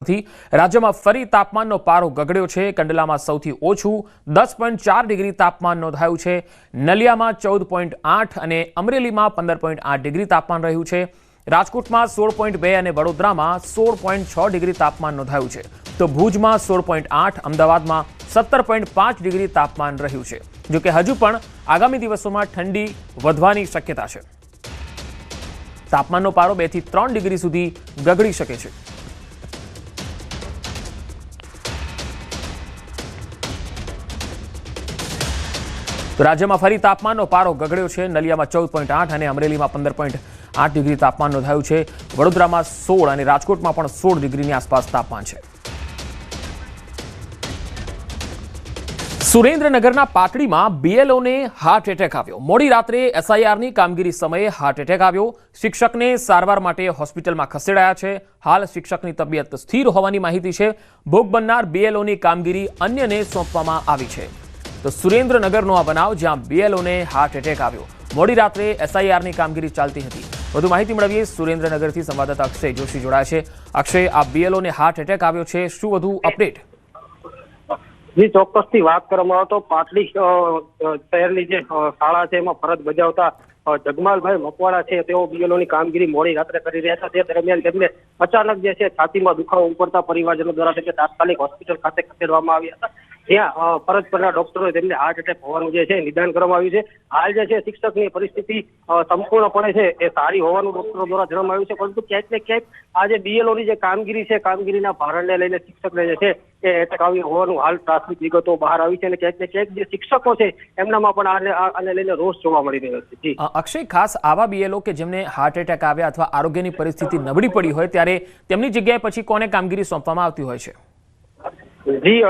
રાજ્યમાં ફરી તાપમાનનો પારો ગગડ્યો છે। કંડલામાં સૌથી ઓછું 10.4 ડિગ્રી તાપમાન નોંધાયું છે। નલિયામાં 14.8 અને અમરેલીમાં 15.8 ડિગ્રી તાપમાન રહ્યું છે। રાજકોટમાં 16.2 અને વડોદરામાં 16.6 ડિગ્રી તાપમાન નોંધાયું છે। તો ભુજમાં 16.8, અમદાવાદમાં 17.5 ડિગ્રી તાપમાન રહ્યું છે। જો કે હજુ પણ આગામી દિવસોમાં ઠંડી વધવાની શક્યતા છે। તાપમાનનો પારો 2 થી 3 ડિગ્રી સુધી ગગડી શકે છે। રાજ્યમાં ફરી તાપમાનનો પારો ગગડ્યો છે। નલિયામાં 14.8 અને અમરેલીમાં 15.8 ડિગ્રી તાપમાન નોંધાયું છે। વડોદરામાં 16 અને રાજકોટમાં પણ 16 ડિગ્રીની આસપાસ તાપમાન છે। સુરેન્દ્રનગરના પાટડીમાં બીએલઓને હાર્ટ એટેક આવ્યો। મોડી રાત્રે એસઆઈઆરની કામગીરી સમયે હાર્ટ એટેક આવ્યો। શિક્ષકને સારવાર માટે હોસ્પિટલમાં ખસેડાયા છે। હાલ શિક્ષકની તબિયત સ્થિર હોવાની માહિતી છે। ભોગ બનનાર બીએલઓની કામગીરી અન્યને સોંપવામાં આવી છે। તો સુરેન્દ્રનગરનો આ બનાવ જ્યાં બીએલઓને હાર્ટ એટેક આવ્યો। મોડી રાત્રે એસઆઈઆરની કામગીરી ચાલતી હતી। વધુ માહિતી મેળવીએ સુરેન્દ્રનગરથી સંવાદદાતા અક્ષય જોશી જોડાયા છે। અક્ષય, આ બીએલઓને હાર્ટ એટેક આવ્યો છે, શું વધુ અપડેટ? जी ચોક્કસથી વાત કરવામાં આવે તો પાટડી શહેરની જે શાળા છે એમાં ફરજ બજાવતા જગમાલભાઈ મકવાણા છે તેઓ બીએલઓની કામગીરી મોડી રાત્રે કરી રહ્યા હતા। તે દરમિયાન તેમને અચાનક જે છે છાતીમાં દુખાવો ઉપડતા પરિવારજનો દ્વારા તેમને તાત્કાલિક હોસ્પિટલ ખાતે ખસેડવામાં આવ્યા હતા। જ્યાં ફરજ પરના ડોક્ટરોએ તેમને હાર્ટ એટેક હોવાનું જે છે નિદાન કરવામાં આવ્યું છે। હાલ જે છે શિક્ષકની પરિસ્થિતિ સંપૂર્ણપણે છે એ સારી હોવાનું ડોક્ટરો દ્વારા જણાવવામાં આવ્યું છે। પરંતુ ક્યાંક ને ક્યાંક આ જે બીએલઓની જે કામગીરી છે કામગીરીના ભારણને લઈને શિક્ષકને જે છે એ એટેક આવ્યું હોવાનું હાલ પ્રાથમિક વિગતો બહાર આવી છે। અને ક્યાંક ને ક્યાંક જે શિક્ષકો છે એમનામાં પણ આને લઈને રોષ જોવા મળી રહ્યો છે। જી અક્ષય, ખાસ આવા બીએલઓ કે જેમને હાર્ટ એટેક આવ્યા અથવા આરોગ્યની પરિસ્થિતિ નબળી પડી હોય ત્યારે તેમની જગ્યાએ પછી કોને કામગીરી સોંપવામાં આવતી હોય છે? જી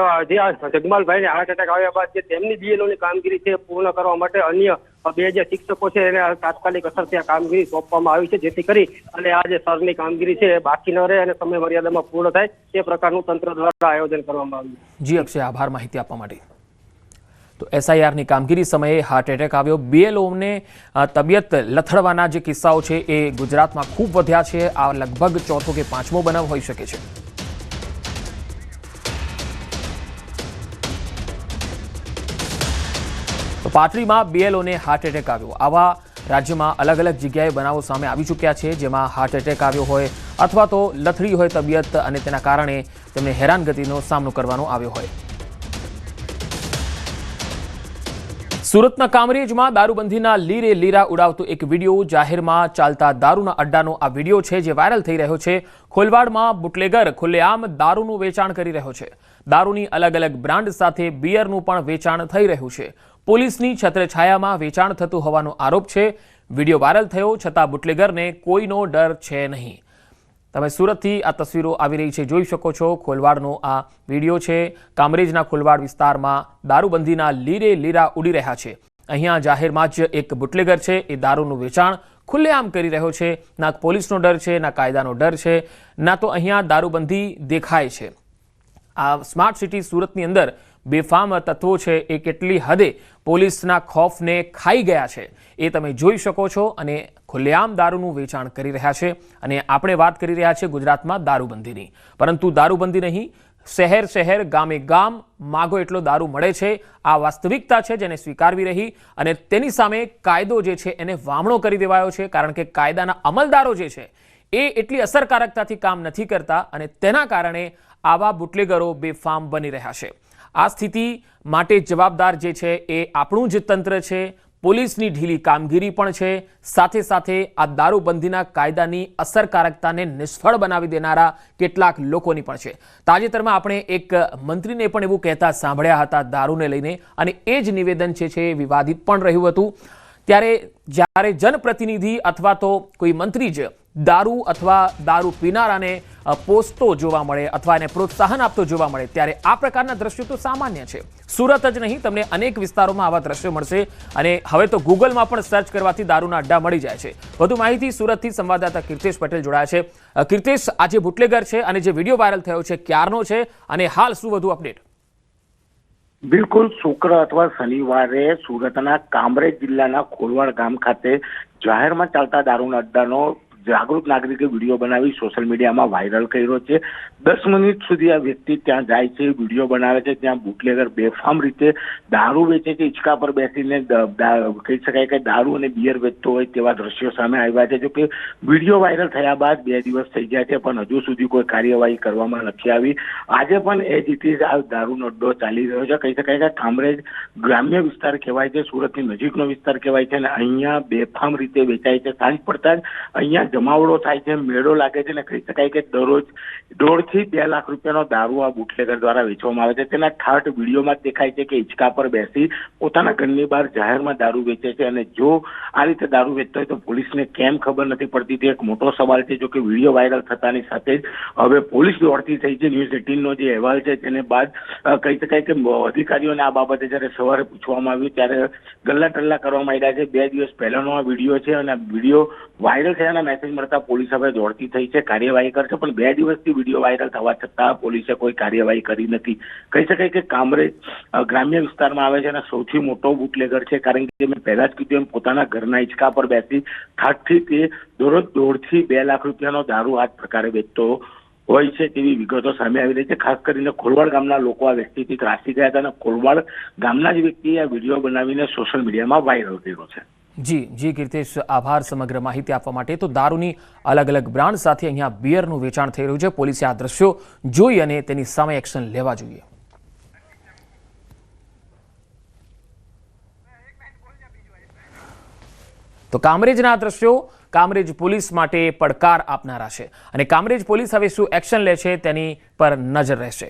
જગમાલભાઈને હાર્ટ એટેક આવ્યા બાદ જે તેમની બીએલઓની કામગીરી છે પૂર્ણ કરવા માટે અન્ય બે જે શિક્ષકો છે એને તાત્કાલિક અસરથી આ કામગીરી સોંપવામાં આવી છે, જેથી કરી અને આ જે સરની કામગીરી છે બાકી ન રહે અને સમય મર્યાદામાં પૂર્ણ થાય તે પ્રકારનું તંત્ર દ્વારા આયોજન કરવામાં આવ્યું। જી અક્ષય, આભાર માહિતી આપવા માટે। તો એસઆઈઆરની કામગીરી સમયે હાર્ટ એટેક આવ્યો। બીએલઓને તબિયત લથડવાના જે કિસ્સાઓ છે એ ગુજરાતમાં ખૂબ વધ્યા છે। આ લગભગ ચોથો કે પાંચમો બનાવ હોઈ શકે છે। તો પાટડીમાં બીએલઓને હાર્ટ એટેક આવ્યો। આવા રાજ્યમાં અલગ અલગ જગ્યાએ બનાવો સામે આવી ચૂક્યા છે જેમાં હાર્ટ એટેક આવ્યો હોય અથવા તો લથડી હોય તબિયત અને તેના કારણે તેમને હેરાનગતિનો સામનો કરવાનો આવ્યો હોય। સુરતના કામરેજમાં દારૂબંધીના લીરે લીરા ઉડાવતો એક વિડીયો, જાહેરમાં ચાલતા દારૂના અડ્ડાનો આ વિડીયો છે જે વાયરલ થઈ રહ્યો છે। ખોલવાડમાં બુટલેગર ખુલ્લેઆમ દારૂનું વેચાણ કરી રહ્યો છે। દારૂની અલગ અલગ બ્રાન્ડ સાથે બિયરનું પણ વેચાણ થઈ રહ્યું છે। પોલીસની છત્રછાયામાં વેચાણ થતું હોવાનો આરોપ છે। વિડીયો વાયરલ થયો છતાં બુટલેગરને કોઈનો ડર છે નહીં। તમે સુરતથી આ તસવીરો આવી રહી છે, જોઈ શકો છો। ખોલવાડનો આ વિડીયો છે। કામરેજના ખોલવાડ વિસ્તારમાં દારૂબંધીના લીરે લીરા ઉડી રહ્યા છે। અહીંયા જાહેરમાં જ એક બુટલેગર છે એ દારૂનું વેચાણ ખુલ્લેઆમ કરી રહ્યો છે। ના પોલીસનો ડર છે, ના કાયદાનો ડર છે, ના તો અહીંયા દારૂબંધી દેખાય છે। આ સ્માર્ટ સિટી સુરતની અંદર બેફામ તત્વો છે એ કેટલી હદે પોલીસના ખૌફને ખાઈ ગયા છે એ તમે જોઈ શકો છો। અને ખુલ્લેઆમ દારૂનું વેચાણ કરી રહ્યા છે। અને આપણે વાત કરી રહ્યા છીએ ગુજરાતમાં દારૂબંધીની, પરંતુ દારૂબંધી નહીં, શહેર શહેર ગામે ગામ માગો એટલો દારૂ મળે છે। આ વાસ્તવિકતા છે જેને સ્વીકારવી રહી અને તેની સામે કાયદો જે છે એને વામણો કરી દેવાયો છે, કારણ કે કાયદાના અમલદારો જે છે એ એટલી અસરકારકતાથી કામ નથી કરતા અને તેના કારણે આવા બુટલેગરો બેફામ બની રહ્યા છે। આ સ્થિતિ માટે જવાબદાર જે છે એ આપણું જ તંત્ર છે, પોલીસની ઢીલી કામગીરી પણ છે, સાથે સાથે આ દારૂબંધીના કાયદાની અસરકારકતાને નિષ્ફળ બનાવી દેનારા કેટલાક લોકોની પણ છે। તાજેતરમાં આપણે એક મંત્રીને પણ એવું કહેતા સાંભળ્યા હતા દારૂને લઈને, અને એ જ નિવેદન છે એ વિવાદિત પણ રહ્યું હતું। ત્યારે જ્યારે જનપ્રતિનિધિ અથવા તો કોઈ મંત્રી જ દારૂ અથવા દારૂ પીનારાને પોષતો જોવા મળે અથવા એને પ્રોત્સાહન આપતો જોવા મળે ત્યારે આ પ્રકારના દ્રશ્યો તો સામાન્ય છે। સુરત જ નહીં, તમને અનેક વિસ્તારોમાં આવા દ્રશ્યો મળશે અને હવે તો ગૂગલમાં પણ સર્ચ કરવાથી દારૂના અડ્ડા મળી જાય છે। વધુ માહિતી સુરતથી સંવાદદાતા કીર્તેશ પટેલ જોડાયા છે। કીર્તેશ, આ જે બુટલેગર છે અને જે વિડીયો વાયરલ થયો છે ક્યારનો છે અને હાલ શું વધુ અપડેટ? બિલકુલ, શુક્ર અથવા શનિવારે સુરતના કામરેજ જિલ્લાના ખોલવાડ ગામ ખાતે જાહેરમાં ચાલતા દારૂના અડ્ડાનો જાગૃત નાગરિકે વિડીયો બનાવી સોશિયલ મીડિયામાં વાયરલ કર્યો છે. 10 મિનિટ સુધી આ વ્યક્તિ ત્યાં જાય છે, વિડીયો બનાવે છે. ત્યાં બુટલેગર બેફામ રીતે દારૂ વેચે છે. હિંચકા પર બેસીને કહી શકાય કે દારૂ અને બિયર વેચતો હોય તેવા દ્રશ્યો સામે આવ્યા છે. જો કે વિડીયો વાયરલ થયા બાદ 2 દિવસ થઈ ગયા છે, પણ હજુ સુધી કોઈ કાર્યવાહી કરવામાં નથી આવી. આજે પણ એજ ઇટ ઇઝ આ દારૂનો અડ્ડો ચાલી રહ્યો છે. કહી શકાય કે કામરેજ ગ્રામ્ય વિસ્તાર કહેવાય છે, સુરતની નજીકનો વિસ્તાર કહેવાય છે, અને અહીંયા બેફામ રીતે વેચાય છે. સાંજ પડતા જ અહીંયા જમાવડો થાય છે, મેળો લાગે છે, અને કહી શકાય કે દરરોજ 1.5 થી 2 લાખ રૂપિયાનો દારૂ આ બુટલેગર દ્વારા વેચવામાં આવે છે. તેના ઠાઠ વિડીયોમાં જ દેખાય છે કે હિંચકા પર બેસી પોતાના ઘરની બહાર જાહેરમાં દારૂ વેચે છે. અને જો આ રીતે દારૂ વેચતો હોય તો પોલીસને કેમ ખબર નથી પડતી, તે એક મોટો સવાલ છે. જો કે વિડીયો વાયરલ થતાની સાથે જ હવે પોલીસ દોડતી થઈ છે. ન્યૂઝ 18નો જે અહેવાલ છે તેને બાદ કહી શકાય કે અધિકારીઓને આ બાબતે જ્યારે સવારે પૂછવામાં આવ્યું ત્યારે ગલ્લા ટલ્લા કરવામાં આવ્યા છે. 2 દિવસ પહેલાનો આ વિડીયો છે, અને આ વિડીયો વાયરલ થયાના મેસેજ મળતા પોલીસ હવે દોડતી થઈ છે, કાર્યવાહી કરશે. પણ 2 દિવસથી વિડીયો વાયરલ થવા છતાં પોલીસે કોઈ કાર્યવાહી કરી નથી. કહી શકાય કે કામરેજ ગ્રામ્ય વિસ્તારમાં આવે છે અને સૌથી મોટો બુટલેગર છે, કારણ કે મેં પહેલા જ કીધું એમ પોતાના ઘરના હિંચકા પર બેસી ઠાઠથી તે દરરોજ 1.5 થી 2 લાખ રૂપિયાનો દારૂ આ પ્રકારે વેચતો હોય છે તેવી વિગતો સામે આવી રહી છે. ખાસ કરીને ખોલવાડ ગામના લોકો આ વ્યક્તિથી ત્રાસી ગયા હતા, અને ખોલવાડ ગામના જ વ્યક્તિએ આ વિડીયો બનાવીને સોશિયલ મીડિયામાં વાયરલ કર્યો છે. જી કીર્તેશ, આભાર સમગ્ર માહિતી આપવા માટે. તો દારૂની અલગ અલગ બ્રાન્ડ સાથે અહીંયા બિયરનું વેચાણ થઈ રહ્યું છે. પોલીસે આ દ્રશ્યો જોઈ અને તેની સામે એક્શન લેવા જોઈએ. તો કામરેજના દ્રશ્યો કામરેજ પોલીસ માટે પડકાર આપનારા છે, અને કામરેજ પોલીસ હવે શું એક્શન લે છે તેની પર નજર રહેશે.